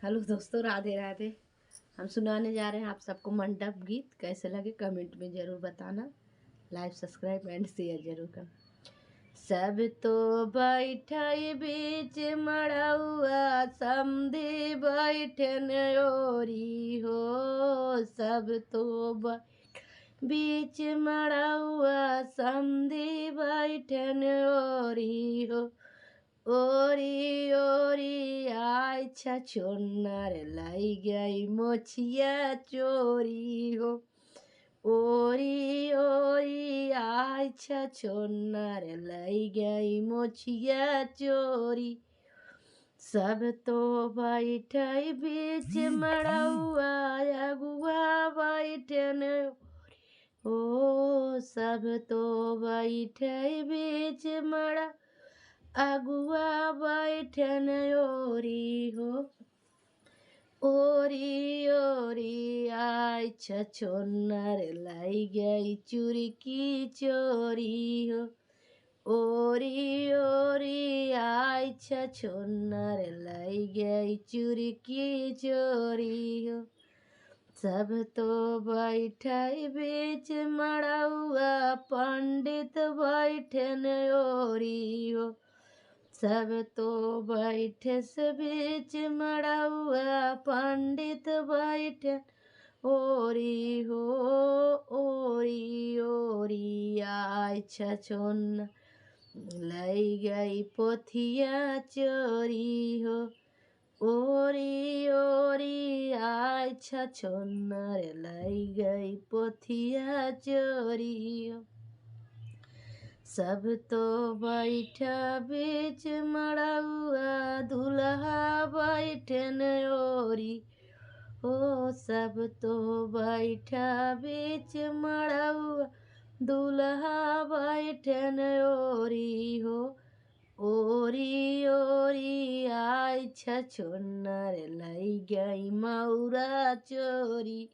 Hello दोस्तों, राधे राधे। हम सुनाने जा रहे हैं आप सबको मंडप गीत। कैसे लगे कमेंट में ज़रूर बताना। लाइक सब्सक्राइब एंड शेयर जरूर करना। सब तो बैठे बीच मड़ौआ समधी बैठन ओरी हो। सब तो बीच मड़ौआ समधी बैठन ओरी हो। ओरी ओरी आय छछोन्नर लाई गई मोछिया चोरी हो। ओरी ओरी आय छछोन्नर लाई गई मोछिया चोरी। सब तो बैठे बीच मड़ौआ अगुआ बैठन ओ। सब तो बैठे बीच मड़ा अगुआ बैठन ओरी हो। ओरी ओरी आय छछोन्नर लाई गई चुरकी चोरी हो। ओरी ओरी आय छछोन्नर लाई गई चुरकी चोरी हो। सब तो बैठे बीच मड़ौआ पंडित बैठन ओरी हो। सब तो बैठे से बीच मड़ौआ पंडित बैठन ओरी हो। ओरी ओरी आय छछोन्नर लाई गई पोथिया चोरी हो। ओरी ओरी आय छछोन्नर लाई गई पोथिया चोरी हो। सब तो बैठा बीच मड़ौआ दुल्हा बैठन ओरी हो। सब तो बैठा बीच मड़ौआ दुल्हा बैठन ओरी हो। ओरी ओरी आय छछोन्नर लाई गई मौरा चोरी।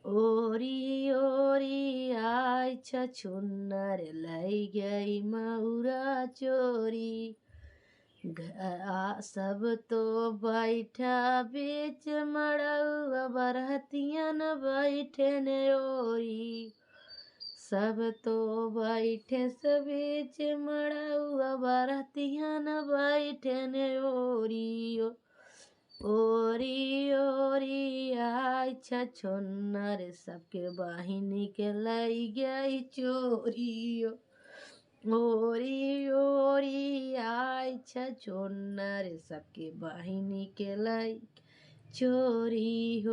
ओरी ओरी आय छछोन्नर लाई गई मौरा चोरी। सब तो बैठा बीच मड़ौआ बरहतियन बैठन ओरी। सब तो बैठे से बीच मड़ौआ बरहतियन बैठन ओरी। ओरी ओरी आय छछोन्नर सबके बहिनी के लाई गई चोरी। ओरी ओरी आय छछोन्नर सबके बहिनी के लाई चोरी हो।